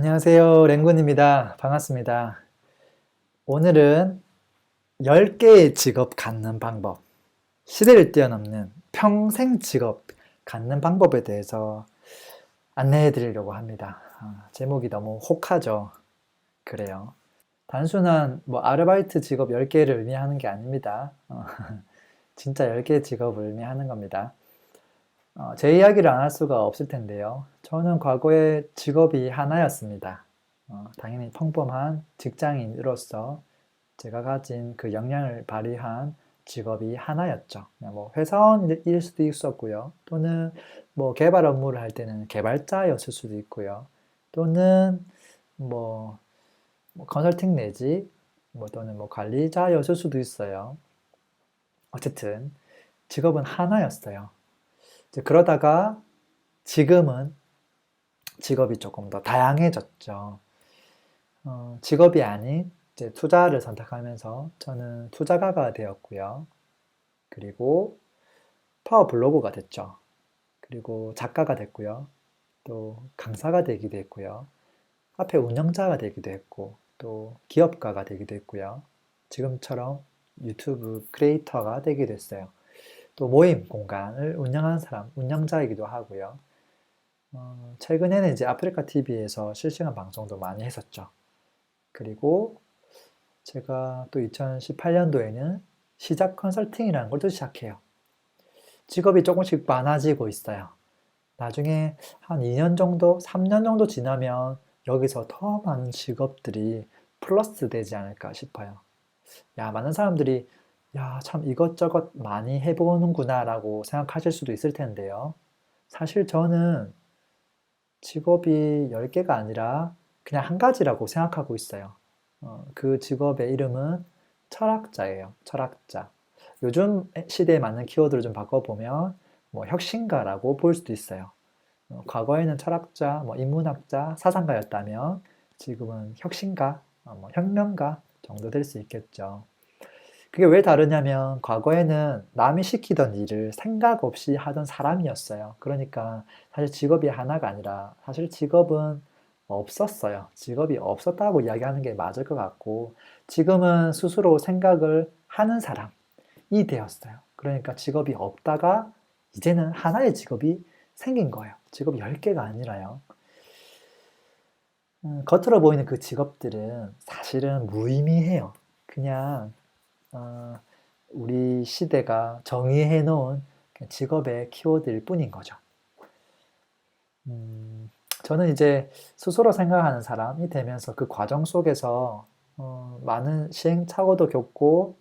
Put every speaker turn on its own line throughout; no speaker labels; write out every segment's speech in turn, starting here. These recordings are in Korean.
안녕하세요. 랭군입니다. 반갑습니다. 오늘은 10개의 직업 갖는 방법, 시대를 뛰어넘는 평생 직업 갖는 방법에 대해서 안내해 드리려고 합니다. 제목이 너무 혹하죠? 그래요. 단순한 아르바이트 직업 10개를 의미하는 게 아닙니다. 진짜 10개의 직업을 의미하는 겁니다. 제 이야기를 안 할 수가 없을 텐데요. 저는 과거에 직업이 하나였습니다. 당연히 평범한 직장인으로서 제가 가진 그 역량을 발휘한 직업이 하나였죠. 그냥 회사원일 수도 있었고요. 또는 개발 업무를 할 때는 개발자였을 수도 있고요. 또는 뭐, 컨설팅 내지 또는 관리자였을 수도 있어요. 어쨌든 직업은 하나였어요. 이제 그러다가 지금은 직업이 조금 더 다양해졌죠. 직업이 아닌 이제 투자를 선택하면서 저는 투자가가 되었고요. 그리고 파워 블로거가 됐죠. 그리고 작가가 됐고요. 또 강사가 되기도 했고요. 카페 운영자가 되기도 했고, 또 기업가가 되기도 했고요. 지금처럼 유튜브 크리에이터가 되기도 했어요. 또 모임 공간을 운영하는 사람, 운영자이기도 하고요. 최근에는 이제 아프리카 TV에서 실시간 방송도 많이 했었죠. 그리고 제가 또 2018년도에는 시작 컨설팅이라는 걸 또 시작해요. 직업이 조금씩 많아지고 있어요. 나중에 한 2년 정도, 3년 정도 지나면 여기서 더 많은 직업들이 플러스 되지 않을까 싶어요. 야, 많은 사람들이 야, 참 이것저것 많이 해보는구나 라고 생각하실 수도 있을 텐데요. 사실 저는 직업이 10개가 아니라 그냥 한 가지라고 생각하고 있어요. 그 직업의 이름은 철학자예요. 철학자. 요즘 시대에 맞는 키워드를 좀 바꿔보면 혁신가라고 볼 수도 있어요. 과거에는 철학자, 인문학자, 사상가였다면 지금은 혁신가, 혁명가 정도 될 수 있겠죠. 그게 왜 다르냐면 과거에는 남이 시키던 일을 생각 없이 하던 사람이었어요. 그러니까 사실 직업이 하나가 아니라 사실 직업은 없었어요. 직업이 없었다고 이야기하는 게 맞을 것 같고 지금은 스스로 생각을 하는 사람이 되었어요. 그러니까 직업이 없다가 이제는 하나의 직업이 생긴 거예요. 직업이 10개가 아니라요. 겉으로 보이는 그 직업들은 사실은 무의미해요. 그냥 어, 우리 시대가 정의해 놓은 직업의 키워드일 뿐인 거죠. 저는 이제 스스로 생각하는 사람이 되면서 그 과정 속에서 많은 시행착오도 겪고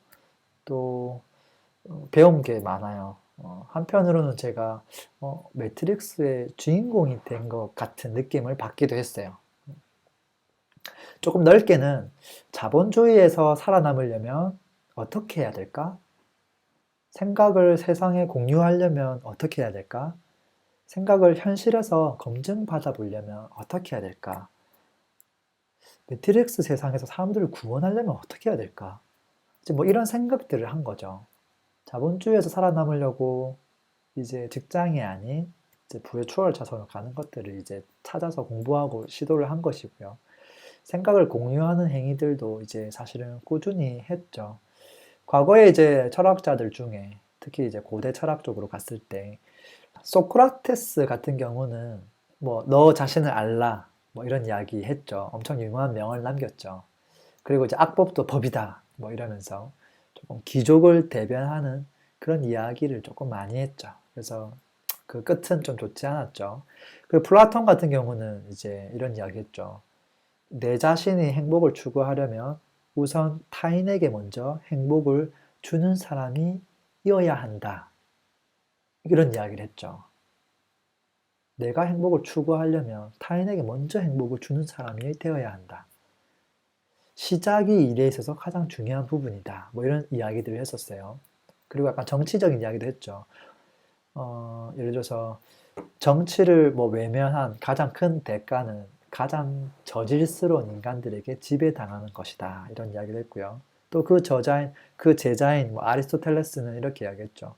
또 배운 게 많아요. 한편으로는 제가 매트릭스의 주인공이 된 것 같은 느낌을 받기도 했어요. 조금 넓게는 자본주의에서 살아남으려면 어떻게 해야 될까? 생각을 세상에 공유하려면 어떻게 해야 될까? 생각을 현실에서 검증받아 보려면 어떻게 해야 될까? 매트릭스 세상에서 사람들을 구원하려면 어떻게 해야 될까? 이제 이런 생각들을 한 거죠. 자본주의에서 살아남으려고 이제 직장이 아닌 이제 부의 추월 차선으로 가는 것들을 이제 찾아서 공부하고 시도를 한 것이고요. 생각을 공유하는 행위들도 이제 사실은 꾸준히 했죠. 과거에 이제 철학자들 중에 특히 이제 고대 철학 쪽으로 갔을 때 소크라테스 같은 경우는 너 자신을 알라 이런 이야기 했죠. 엄청 유명한 명언을 남겼죠. 그리고 이제 악법도 법이다 이러면서 조금 귀족을 대변하는 그런 이야기를 조금 많이 했죠. 그래서 그 끝은 좀 좋지 않았죠. 그리고 플라톤 같은 경우는 이제 이런 이야기 했죠. 내 자신이 행복을 추구하려면 우선 타인에게 먼저 행복을 주는 사람이 이어야 한다. 이런 이야기를 했죠. 내가 행복을 추구하려면 타인에게 먼저 행복을 주는 사람이 되어야 한다. 시작이 일에 있어서 가장 중요한 부분이다. 이런 이야기들을 했었어요. 그리고 약간 정치적인 이야기도 했죠. 예를 들어서 정치를 외면한 가장 큰 대가는 가장 저질스러운 인간들에게 지배당하는 것이다. 이런 이야기를 했고요. 또 그 제자인 아리스토텔레스는 이렇게 이야기했죠.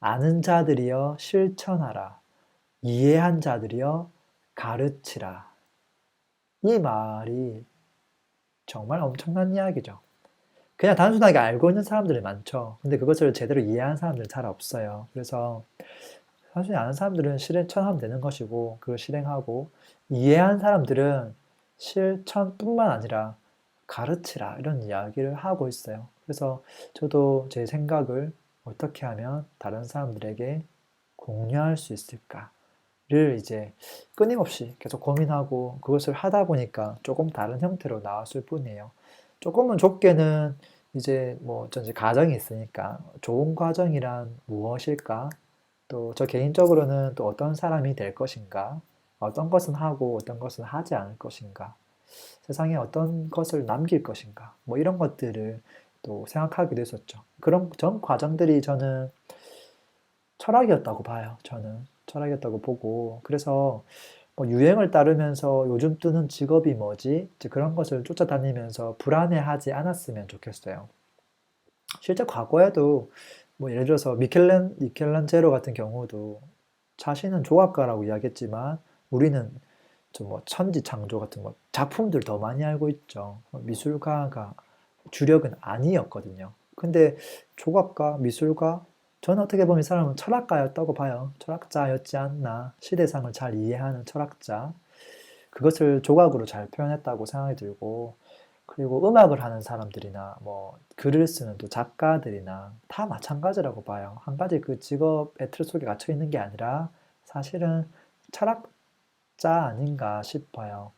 아는 자들이여 실천하라. 이해한 자들이여 가르치라. 이 말이 정말 엄청난 이야기죠. 그냥 단순하게 알고 있는 사람들이 많죠. 근데 그것을 제대로 이해하는 사람들은 잘 없어요. 그래서 단순히 아는 사람들은 실천하면 되는 것이고 그걸 실행하고, 이해한 사람들은 실천뿐만 아니라 가르치라 이런 이야기를 하고 있어요. 그래서 저도 제 생각을 어떻게 하면 다른 사람들에게 공유할 수 있을까를 이제 끊임없이 계속 고민하고, 그것을 하다 보니까 조금 다른 형태로 나왔을 뿐이에요. 조금은 좁게는 이제 뭐 전제 가정이 있으니까 좋은 과정이란 무엇일까? 또 저 개인적으로는 또 어떤 사람이 될 것인가? 어떤 것은 하고 어떤 것은 하지 않을 것인가? 세상에 어떤 것을 남길 것인가? 뭐 이런 것들을 또 생각하기도 했었죠. 그런 전 과정들이 저는 철학이었다고 봐요. 저는 철학이었다고 보고, 그래서 뭐 유행을 따르면서 요즘 뜨는 직업이 뭐지? 이제 그런 것을 쫓아다니면서 불안해하지 않았으면 좋겠어요. 실제 과거에도 뭐 예를 들어서 미켈란젤로 같은 경우도 자신은 조각가라고 이야기했지만 우리는 좀 뭐 천지창조 같은 뭐 작품들 더 많이 알고 있죠. 미술가가 주력은 아니었거든요. 근데 조각가, 미술가, 저는 어떻게 보면 이 사람은 철학가였다고 봐요. 철학자였지 않나. 시대상을 잘 이해하는 철학자. 그것을 조각으로 잘 표현했다고 생각이 들고, 그리고 음악을 하는 사람들이나 뭐 글을 쓰는 또 작가들이나 다 마찬가지라고 봐요. 한 가지 그 직업의 틀 속에 갇혀 있는 게 아니라 사실은 철학자 아닌가 싶어요.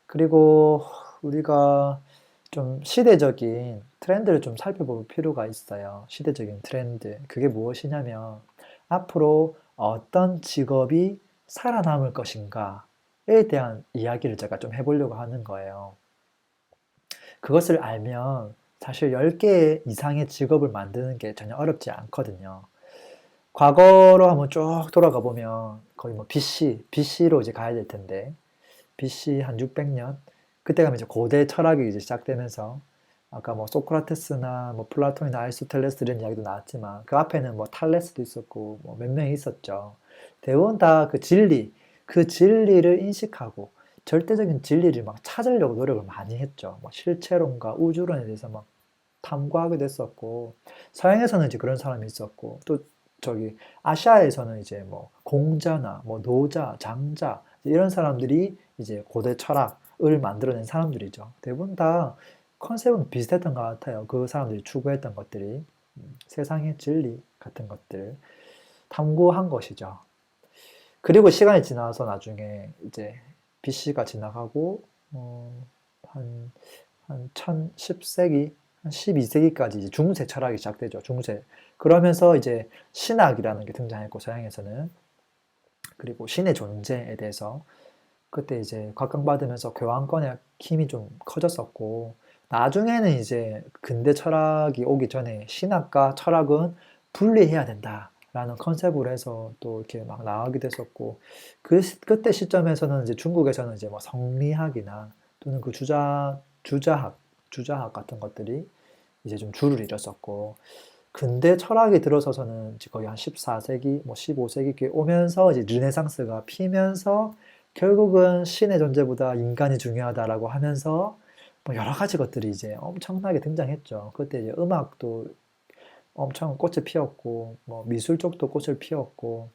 그리고 우리가 좀 시대적인 트렌드를 좀 살펴볼 필요가 있어요. 시대적인 트렌드. 그게 무엇이냐면 앞으로 어떤 직업이 살아남을 것인가에 대한 이야기를 제가 좀 해보려고 하는 거예요. 그것을 알면 사실 10개 이상의 직업을 만드는 게 전혀 어렵지 않거든요. 과거로 한번 쭉 돌아가 보면 거의 뭐 BC로 이제 가야 될 텐데, BC 한 600년? 그때 가면 이제 고대 철학이 이제 시작되면서, 아까 뭐 소크라테스나 뭐 플라톤이나 아리스토텔레스 이런 이야기도 나왔지만 그 앞에는 뭐 탈레스도 있었고 뭐 몇 명이 있었죠. 대부분 다 그 진리를 인식하고 절대적인 진리를 막 찾으려고 노력을 많이 했죠. 뭐 실체론과 우주론에 대해서 막 탐구하게 됐었고, 서양에서는 이제 그런 사람이 있었고, 또 저기 아시아에서는 이제 뭐 공자나 뭐 노자, 장자 이런 사람들이 이제 고대 철학을 만들어낸 사람들이죠. 대부분 다 컨셉은 비슷했던 것 같아요. 그 사람들이 추구했던 것들이 세상의 진리 같은 것들 탐구한 것이죠. 그리고 시간이 지나서 나중에 이제 BC가 지나가고 한, 한 1010세기, 한 12세기까지 이제 중세 철학이 시작되죠. 중세. 그러면서 이제 신학이라는 게 등장했고, 서양에서는. 그리고 신의 존재에 대해서 그때 이제 각광받으면서 교황권의 힘이 좀 커졌었고, 나중에는 이제 근대 철학이 오기 전에 신학과 철학은 분리해야 된다라는 컨셉으로 해서 또 이렇게 막 나가기도 했었고, 그때 시점에서는 이제 중국에서는 이제 뭐 성리학이나 또는 그 주자학 같은 것들이 이제 좀 줄을 잃었었고, 근대 철학이 들어서서는 이제 거의 한 14세기, 뭐 15세기 오면서 이제 르네상스가 피면서 결국은 신의 존재보다 인간이 중요하다라고 하면서 뭐 여러 가지 것들이 이제 엄청나게 등장했죠. 그때 이제 음악도 엄청 꽃을 피웠고, 뭐 미술 쪽도 꽃을 피웠고,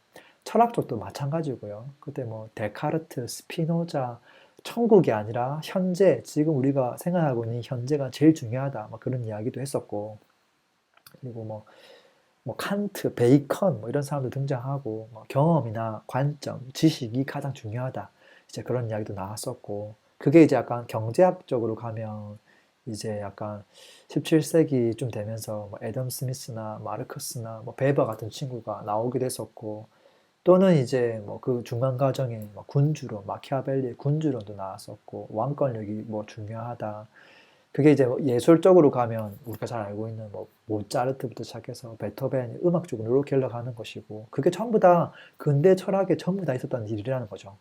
철학 쪽도 마찬가지고요. 그때 뭐 데카르트, 스피노자, 천국이 아니라 현재, 지금 우리가 생각하고 있는 현재가 제일 중요하다. 뭐 그런 이야기도 했었고, 그리고 뭐 칸트, 베이컨 뭐 이런 사람도 등장하고, 뭐 경험이나 관점, 지식이 가장 중요하다. 이제 그런 이야기도 나왔었고, 그게 이제 약간 경제학적으로 가면 이제 약간 17세기쯤 되면서 뭐 애덤 스미스나 마르크스나 뭐 베버 같은 친구가 나오기도 했었고, 또는 이제 뭐 그 중간 과정에 뭐 군주론, 마키아벨리의 군주론도 나왔었고, 왕권력이 뭐 중요하다. 그게 이제 뭐 예술적으로 가면 우리가 잘 알고 있는 뭐 모차르트부터 시작해서 베토벤 음악 쪽으로 이렇게 흘러가는 것이고, 그게 전부 다 근대 철학에 전부 다 있었던 일이라는 거죠.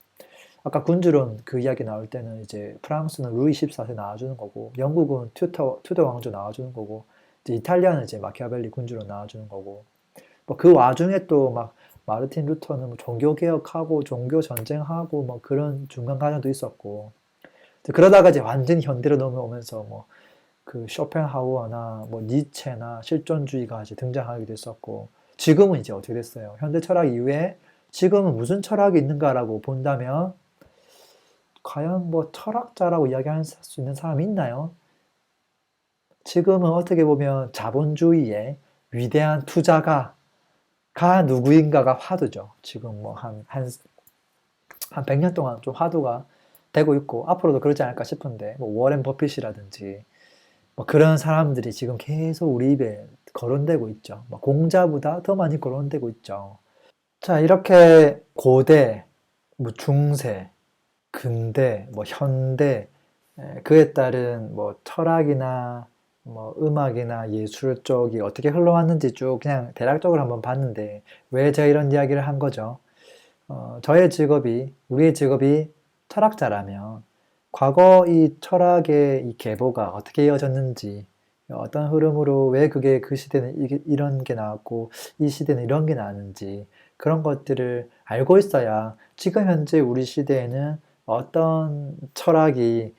아까 군주론 그 이야기 나올 때는 이제 프랑스는 루이 14세 나와주는 거고, 영국은 튜더 왕조 나와주는 거고, 이제 이탈리아는 이제 마키아벨리 군주론 나와주는 거고, 뭐 그 와중에 또 막 마르틴 루터는 뭐 종교 개혁하고 종교 전쟁하고 뭐 그런 중간 과정도 있었고, 그러다가 이제 완전히 현대로 넘어오면서 뭐 그 쇼펜하우어나 뭐 니체나 실존주의가 이제 등장하게 됐었고, 지금은 이제 어떻게 됐어요? 현대 철학 이후에 지금은 무슨 철학이 있는가라고 본다면 과연 뭐 철학자라고 이야기할 수 있는 사람이 있나요? 지금은 어떻게 보면 자본주의의 위대한 투자가가 누구인가가 화두죠. 지금 뭐 한 100년 동안 좀 화두가 되고 있고, 앞으로도 그러지 않을까 싶은데, 뭐 워렌 버핏이라든지, 뭐 그런 사람들이 지금 계속 우리 입에 거론되고 있죠. 뭐 공자보다 더 많이 거론되고 있죠. 자, 이렇게 고대, 뭐 중세, 근대, 뭐 현대, 그에 따른 뭐 철학이나 뭐 음악이나 예술 쪽이 어떻게 흘러왔는지 쭉 그냥 대략적으로 한번 봤는데, 왜 제가 이런 이야기를 한 거죠? 우리의 직업이 철학자라면 과거 이 철학의 이 계보가 어떻게 이어졌는지, 어떤 흐름으로 왜 그게 그 시대는 이런 게 나왔고 이 시대는 이런 게 나왔는지, 그런 것들을 알고 있어야 지금 현재 우리 시대에는 어떤 철학이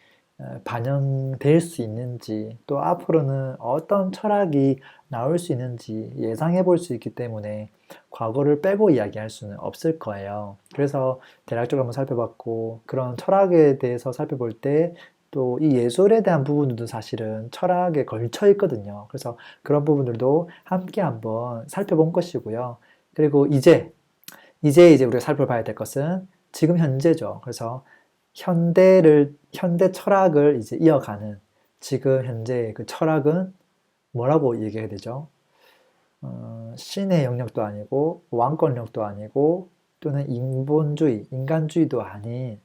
반영될 수 있는지, 또 앞으로는 어떤 철학이 나올 수 있는지 예상해 볼 수 있기 때문에 과거를 빼고 이야기할 수는 없을 거예요. 그래서 대략적으로 한번 살펴봤고, 그런 철학에 대해서 살펴볼 때 또 이 예술에 대한 부분들도 사실은 철학에 걸쳐 있거든요. 그래서 그런 부분들도 함께 한번 살펴본 것이고요. 그리고 이제 우리가 살펴봐야 될 것은 지금 현재죠. 그래서 현대 철학을 이제 이어가는 지금 현재의 그 철학은 뭐라고 얘기해야 되죠? 신의 영역도 아니고 왕권력도 아니고 또는 인본주의, 인간주의도 아닌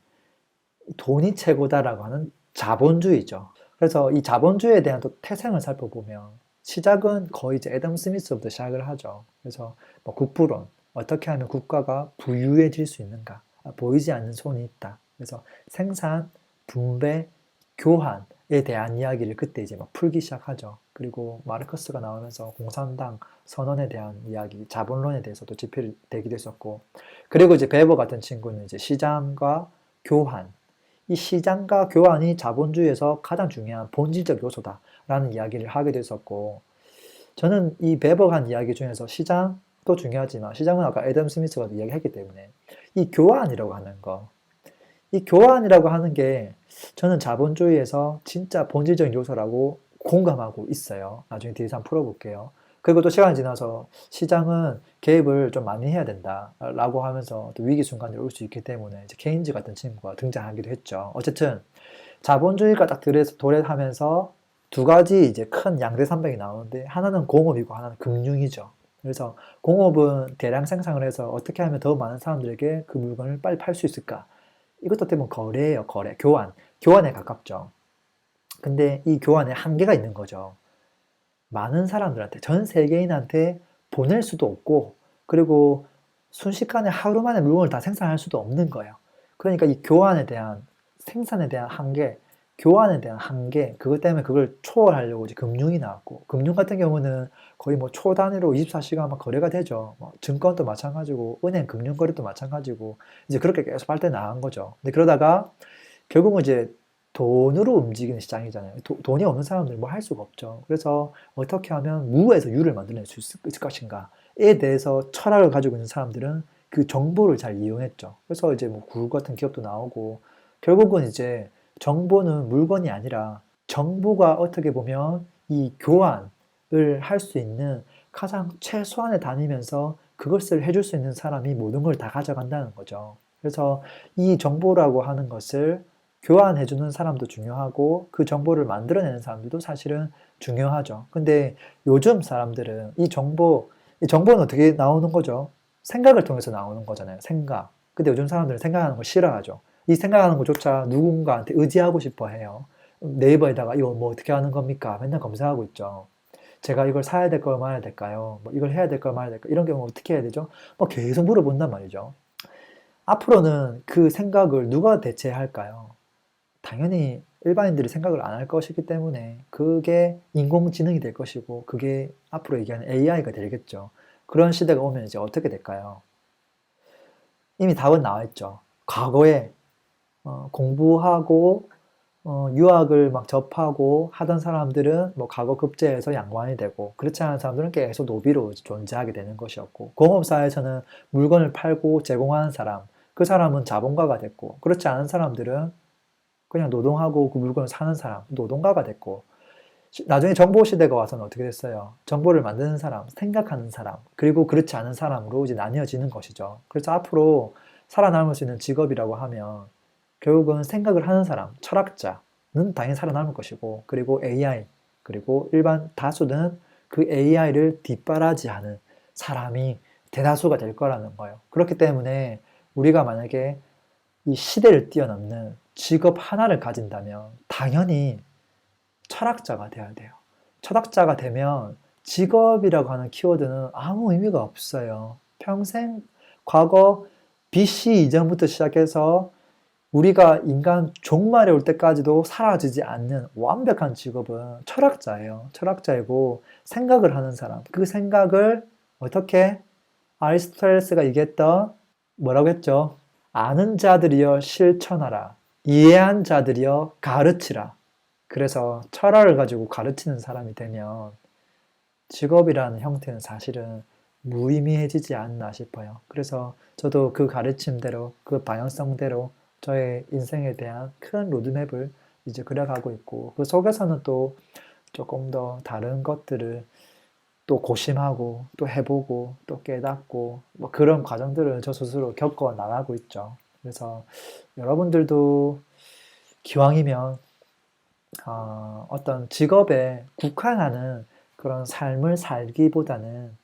돈이 최고다라고 하는 자본주의죠. 그래서 이 자본주의에 대한 또 태생을 살펴보면 시작은 거의 이제 애덤 스미스부터 시작을 하죠. 그래서 뭐 국부론, 어떻게 하면 국가가 부유해질 수 있는가, 보이지 않는 손이 있다. 그래서 생산, 분배, 교환에 대한 이야기를 그때 이제 막 풀기 시작하죠. 그리고 마르크스가 나오면서 공산당 선언에 대한 이야기, 자본론에 대해서도 집필되기도 했었고, 그리고 이제 베버 같은 친구는 이제 시장과 교환, 이 시장과 교환이 자본주의에서 가장 중요한 본질적 요소다라는 이야기를 하게 됐었고, 저는 이 베버한 이야기 중에서 시장도 중요하지만, 시장은 아까 애덤 스미스가 이야기했기 때문에 이 교환이라고 하는 거, 이 교환이라고 하는 게 저는 자본주의에서 진짜 본질적인 요소라고 공감하고 있어요. 나중에 뒤에서 한번 풀어볼게요. 그리고 또 시간이 지나서 시장은 개입을 좀 많이 해야 된다라고 하면서 또 위기 순간이 올 수 있기 때문에 이제 케인즈 같은 친구가 등장하기도 했죠. 어쨌든 자본주의가 딱 도래하면서 두 가지 이제 큰 양대 산맥이 나오는데, 하나는 공업이고 하나는 금융이죠. 그래서 공업은 대량 생산을 해서 어떻게 하면 더 많은 사람들에게 그 물건을 빨리 팔 수 있을까? 이것도 때문에 거래예요, 거래. 교환에 가깝죠. 근데 이 교환에 한계가 있는 거죠. 많은 사람들한테, 전 세계인한테 보낼 수도 없고, 그리고 순식간에 하루 만에 물건을 다 생산할 수도 없는 거예요. 그러니까 이 생산에 대한 한계, 교환에 대한 한계, 그것 때문에 그걸 초월하려고 이제 금융이 나왔고, 금융 같은 경우는 거의 뭐 초 단위로 24시간 막 거래가 되죠. 뭐 증권도 마찬가지고, 은행 금융 거래도 마찬가지고, 이제 그렇게 계속 발展나간 거죠. 근데 그러다가 결국은 이제 돈으로 움직이는 시장이잖아요. 돈이 없는 사람들은 뭐 할 수가 없죠. 그래서 어떻게 하면 무에서 유를 만들어낼 수 있을 것인가에 대해서 철학을 가지고 있는 사람들은 그 정보를 잘 이용했죠. 그래서 이제 뭐 구글 같은 기업도 나오고, 결국은 이제 정보는 물건이 아니라 정보가 어떻게 보면 이 교환을 할 수 있는 가장 최소한에 다니면서 그것을 해줄 수 있는 사람이 모든 걸 다 가져간다는 거죠. 그래서 이 정보라고 하는 것을 교환해주는 사람도 중요하고 그 정보를 만들어내는 사람들도 사실은 중요하죠. 근데 요즘 사람들은 이 정보는 어떻게 나오는 거죠? 생각을 통해서 나오는 거잖아요. 생각. 근데 요즘 사람들은 생각하는 걸 싫어하죠. 이 생각하는 것조차 누군가한테 의지하고 싶어 해요. 네이버에다가 이거 뭐 어떻게 하는 겁니까? 맨날 검색하고 있죠. 제가 이걸 사야 될까요, 말아야 될까요? 뭐 이걸 해야 될까요, 말아야 될까요? 이런 경우 어떻게 해야 되죠? 뭐 계속 물어본단 말이죠. 앞으로는 그 생각을 누가 대체할까요? 당연히 일반인들이 생각을 안 할 것이기 때문에 그게 인공지능이 될 것이고, 그게 앞으로 얘기하는 AI가 되겠죠. 그런 시대가 오면 이제 어떻게 될까요? 이미 답은 나와 있죠. 과거에 공부하고 유학을 막 접하고 하던 사람들은 뭐 과거 급제해서 양관이 되고, 그렇지 않은 사람들은 계속 노비로 존재하게 되는 것이었고, 공업사에서는 물건을 팔고 제공하는 사람, 그 사람은 자본가가 됐고, 그렇지 않은 사람들은 그냥 노동하고 그 물건을 사는 사람, 노동가가 됐고, 나중에 정보 시대가 와서는 어떻게 됐어요? 정보를 만드는 사람, 생각하는 사람, 그리고 그렇지 않은 사람으로 이제 나뉘어지는 것이죠. 그래서 앞으로 살아남을 수 있는 직업이라고 하면 결국은 생각을 하는 사람, 철학자는 당연히 살아남을 것이고, 그리고 AI, 그리고 일반 다수는 그 AI를 뒷바라지하는 사람이 대다수가 될 거라는 거예요. 그렇기 때문에 우리가 만약에 이 시대를 뛰어넘는 직업 하나를 가진다면 당연히 철학자가 돼야 돼요. 철학자가 되면 직업이라고 하는 키워드는 아무 의미가 없어요. 평생 과거 BC 이전부터 시작해서 우리가 인간 종말에 올 때까지도 사라지지 않는 완벽한 직업은 철학자예요. 철학자이고 생각을 하는 사람. 그 생각을 어떻게 아리스토텔레스가 얘기했던 뭐라고 했죠? 아는 자들이여 실천하라. 이해한 자들이여 가르치라. 그래서 철학을 가지고 가르치는 사람이 되면 직업이라는 형태는 사실은 무의미해지지 않나 싶어요. 그래서 저도 그 가르침대로, 그 방향성대로 저의 인생에 대한 큰 로드맵을 이제 그려가고 있고, 그 속에서는 또 조금 더 다른 것들을 또 고심하고, 또 해보고, 또 깨닫고, 뭐 그런 과정들을 저 스스로 겪어 나가고 있죠. 그래서 여러분들도 기왕이면 어떤 직업에 국한하는 그런 삶을 살기보다는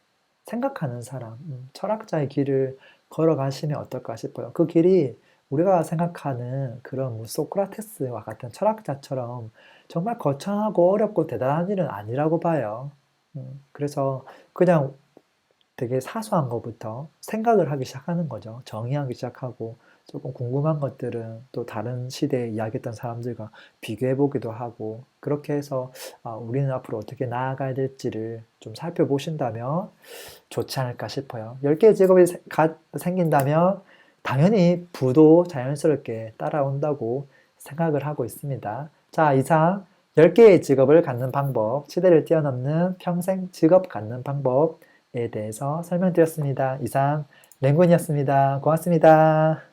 생각하는 사람, 철학자의 길을 걸어가시면 어떨까 싶어요. 그 길이 우리가 생각하는 그런 뭐 소크라테스와 같은 철학자처럼 정말 거창하고 어렵고 대단한 일은 아니라고 봐요. 그래서 그냥 되게 사소한 것부터 생각을 하기 시작하는 거죠. 정의하기 시작하고 조금 궁금한 것들은 또 다른 시대에 이야기했던 사람들과 비교해 보기도 하고, 그렇게 해서 우리는 앞으로 어떻게 나아가야 될지를 좀 살펴보신다면 좋지 않을까 싶어요. 10개의 직업이 생긴다면 당연히 부도 자연스럽게 따라온다고 생각을 하고 있습니다. 자, 이상 10개의 직업을 갖는 방법, 시대를 뛰어넘는 평생 직업 갖는 방법에 대해서 설명드렸습니다. 이상 랭군이었습니다. 고맙습니다.